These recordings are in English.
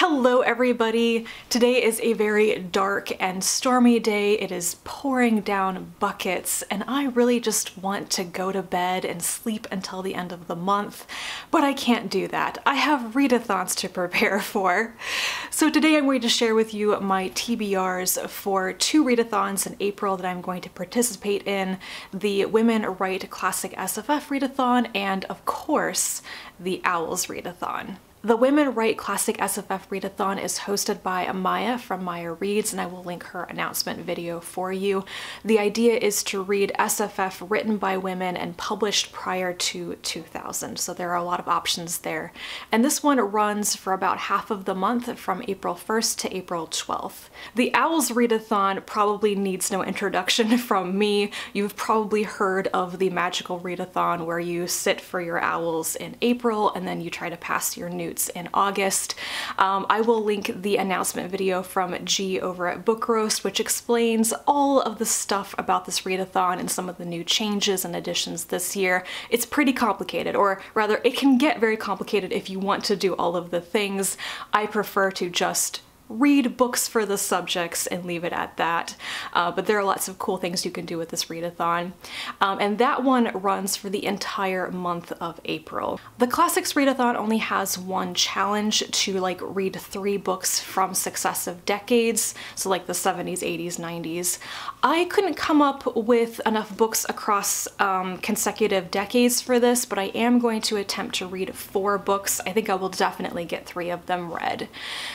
Hello everybody! Today is a very dark and stormy day. It is pouring down buckets and I really just want to go to bed and sleep until the end of the month, but I can't do that. I have readathons to prepare for. So today I'm going to share with you my TBRs for two readathons in April that I'm going to participate in, the Women Write Classic SFF readathon and of course the O.W.L.s readathon. The Women Write Classic SFF Readathon is hosted by Maya from Maya Reads, and I will link her announcement video for you. The idea is to read SFF written by women and published prior to 2000, so there are a lot of options there. And this one runs for about half of the month from April 1st to April 12th. The O.W.L.s Readathon probably needs no introduction from me. You've probably heard of the magical readathon where you sit for your O.W.L.s in April and then you try to pass your new in August. I will link the announcement video from G over at Book Roast, which explains all of the stuff about this readathon and some of the new changes and additions this year. It's pretty complicated, or rather it can get very complicated if you want to do all of the things. I prefer to just read books for the subjects and leave it at that. But there are lots of cool things you can do with this readathon. And that one runs for the entire month of April. The Classics readathon only has one challenge to read 3 books from successive decades, so like the 70s, 80s, 90s. I couldn't come up with enough books across consecutive decades for this, but I am going to attempt to read 4 books. I think I will definitely get 3 of them read.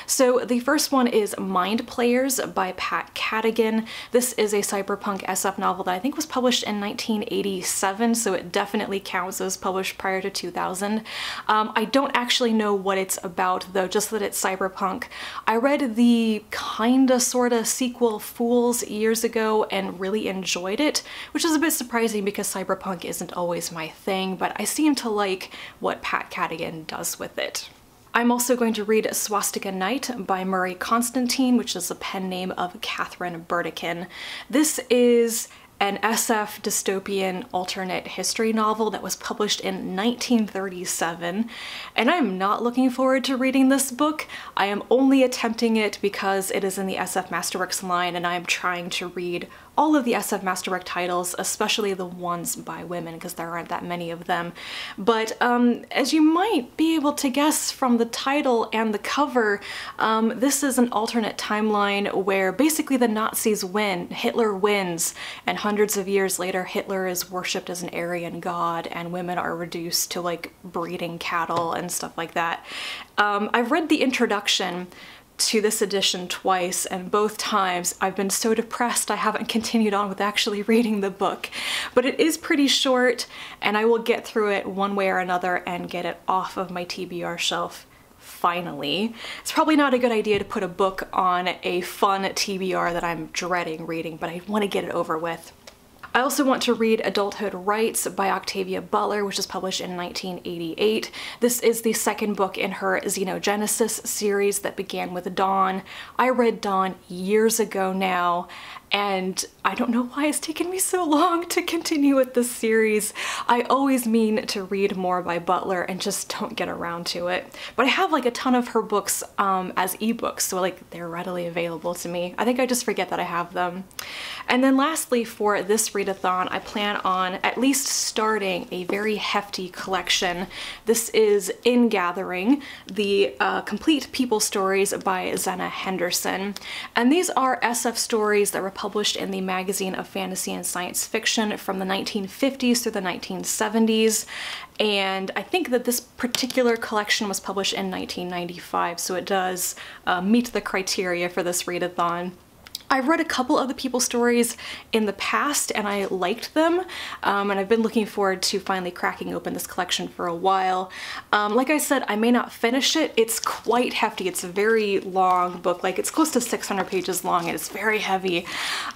So the first one is Mind Players by Pat Cadigan. This is a cyberpunk SF novel that I think was published in 1987, so it definitely counts as published prior to 2000. I don't actually know what it's about though, just that it's cyberpunk. I read the kinda sorta sequel Fools years ago and really enjoyed it, which is a bit surprising because cyberpunk isn't always my thing, but I seem to like what Pat Cadigan does with it. I'm also going to read Swastika Night by Murray Constantine, which is a pen name of Catherine Burdekin. This is an SF dystopian alternate history novel that was published in 1937, and I'm not looking forward to reading this book. I am only attempting it because it is in the SF Masterworks line and I'm trying to read all of the SF Masterwork titles, especially the ones by women, because there aren't that many of them. But as you might be able to guess from the title and the cover, this is an alternate timeline where basically the Nazis win, Hitler wins, and hundreds of years later Hitler is worshipped as an Aryan god and women are reduced to breeding cattle and stuff like that. I've read the introduction to this edition twice, and both times I've been so depressed I haven't continued on with actually reading the book. But it is pretty short and I will get through it one way or another and get it off of my TBR shelf finally. It's probably not a good idea to put a book on a fun TBR that I'm dreading reading, but I want to get it over with. I also want to read Adulthood Rights by Octavia Butler, which was published in 1988. This is the second book in her Xenogenesis series that began with Dawn. I read Dawn years ago now, and I don't know why it's taken me so long to continue with this series. I always mean to read more by Butler and just don't get around to it. But I have a ton of her books as ebooks, so they're readily available to me. I think I just forget that I have them. And then lastly, for this readathon, I plan on at least starting a very hefty collection. This is In Gathering, the complete people stories by Zena Henderson. And these are SF stories that were published in the Magazine of Fantasy and Science Fiction from the 1950s through the 1970s. And I think that this particular collection was published in 1995, so it does meet the criteria for this readathon. I've read a couple of the people stories in the past and I liked them, and I've been looking forward to finally cracking open this collection for a while. Like I said, I may not finish it. It's quite hefty. It's a very long book, it's close to 600 pages long and it's very heavy,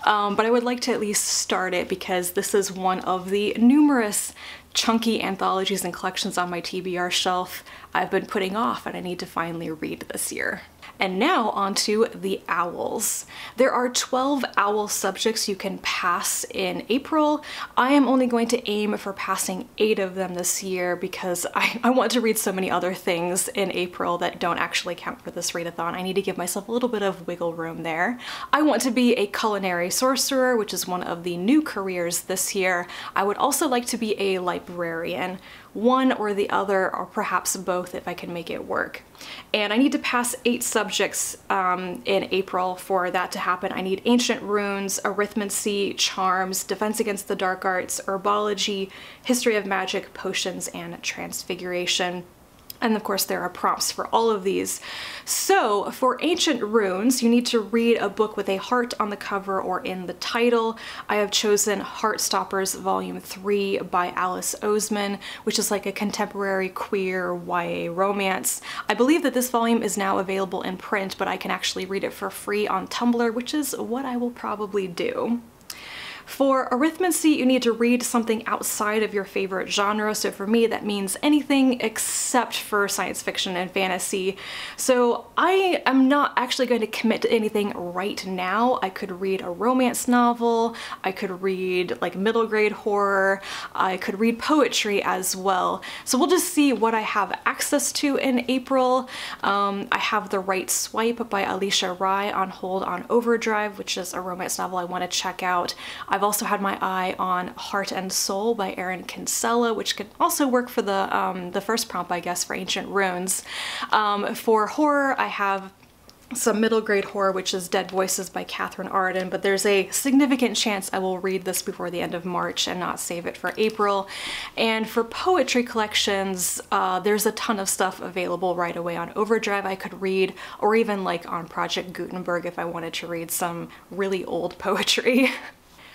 but I would like to at least start it because this is one of the numerous chunky anthologies and collections on my TBR shelf I've been putting off and I need to finally read this year. And now onto the owls. There are 12 owl subjects you can pass in April. I am only going to aim for passing 8 of them this year because I want to read so many other things in April that don't actually count for this readathon. I need to give myself a little bit of wiggle room there. I want to be a culinary sorcerer, which is one of the new careers this year. I would also like to be a librarian. One or the other, or perhaps both if I can make it work. And I need to pass 8 subjects in April for that to happen. I need ancient runes, arithmancy, charms, defense against the dark arts, herbology, history of magic, potions, and transfiguration. And of course there are prompts for all of these. So for ancient runes, you need to read a book with a heart on the cover or in the title. I have chosen Heartstoppers Volume 3 by Alice Oseman, which is like a contemporary queer YA romance. I believe that this volume is now available in print, but I can actually read it for free on Tumblr, which is what I will probably do. For arithmancy, you need to read something outside of your favorite genre. So for me, that means anything except for science fiction and fantasy. So I am not actually going to commit to anything right now. I could read a romance novel, I could read like middle grade horror, I could read poetry as well. So we'll just see what I have access to in April. I have The Right Swipe by Alicia Rai on hold on Overdrive, which is a romance novel I want to check out. I've also had my eye on Heart and Soul by Erin Kinsella, which could also work for the first prompt, I guess, for Ancient Runes. For horror, I have some middle grade horror, which is Dead Voices by Catherine Arden, but there's a significant chance I will read this before the end of March and not save it for April. And for poetry collections, there's a ton of stuff available right away on Overdrive I could read, or even like on Project Gutenberg if I wanted to read some really old poetry.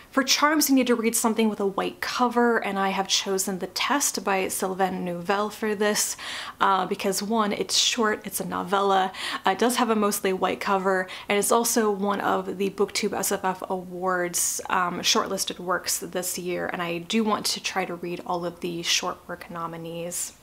For charms, you need to read something with a white cover, and I have chosen The Test by Sylvain Nouvel for this because one, it's short, it's a novella, it does have a mostly white cover, and it's also one of the BookTube SFF Awards shortlisted works this year, and I do want to try to read all of the short work nominees.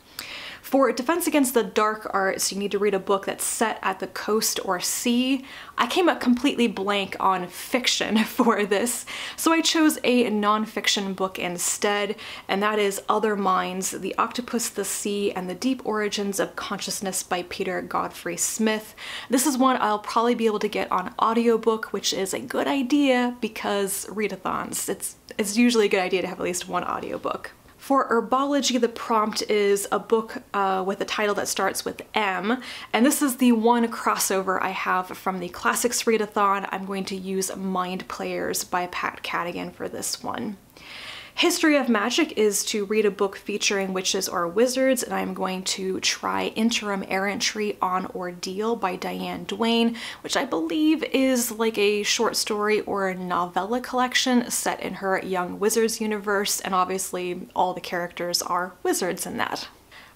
For Defense Against the Dark Arts, you need to read a book that's set at the coast or sea. I came up completely blank on fiction for this, so I chose a nonfiction book instead, and that is Other Minds, The Octopus, the Sea, and the Deep Origins of Consciousness by Peter Godfrey Smith. This is one I'll probably be able to get on audiobook, which is a good idea because readathons. It's usually a good idea to have at least one audiobook. For herbology, the prompt is a book with a title that starts with M, and this is the one crossover I have from the Classics Readathon. I'm going to use Mind Players by Pat Cadigan for this one. History of Magic is to read a book featuring witches or wizards, and I'm going to try Interim Errantry on Ordeal by Diane Duane, which I believe is like a short story or a novella collection set in her Young Wizards universe, and obviously all the characters are wizards in that.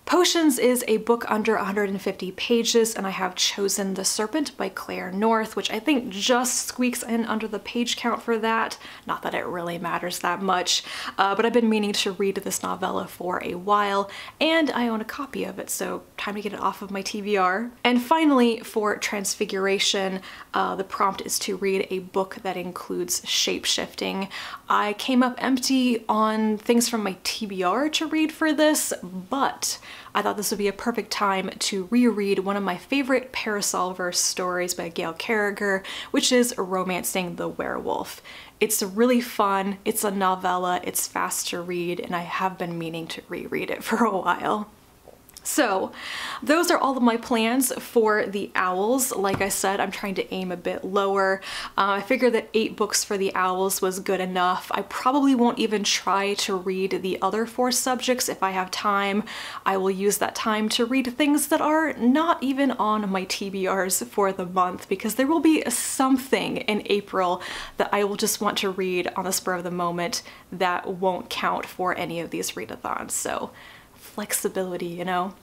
Potions is a book under 150 pages, and I have chosen The Serpent by Claire North, which I think just squeaks in under the page count for that. Not that it really matters that much, but I've been meaning to read this novella for a while, and I own a copy of it, so time to get it off of my TBR. And finally, for Transfiguration, the prompt is to read a book that includes shape-shifting. I came up empty on things from my TBR to read for this, but I thought this would be a perfect time to reread one of my favorite Parasolverse stories by Gail Carriger, which is Romancing the Werewolf. It's really fun, it's a novella, it's fast to read, and I have been meaning to reread it for a while. So those are all of my plans for the Owls. Like I said, I'm trying to aim a bit lower. I figured that 8 books for the Owls was good enough. I probably won't even try to read the other 4 subjects if I have time. I will use that time to read things that are not even on my TBRs for the month, because there will be something in April that I will just want to read on the spur of the moment that won't count for any of these readathons. So flexibility, you know?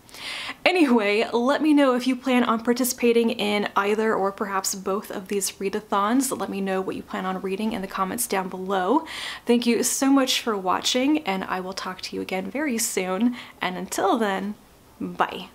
Anyway, let me know if you plan on participating in either or perhaps both of these readathons. Let me know what you plan on reading in the comments down below. Thank you so much for watching, and I will talk to you again very soon. And until then, bye.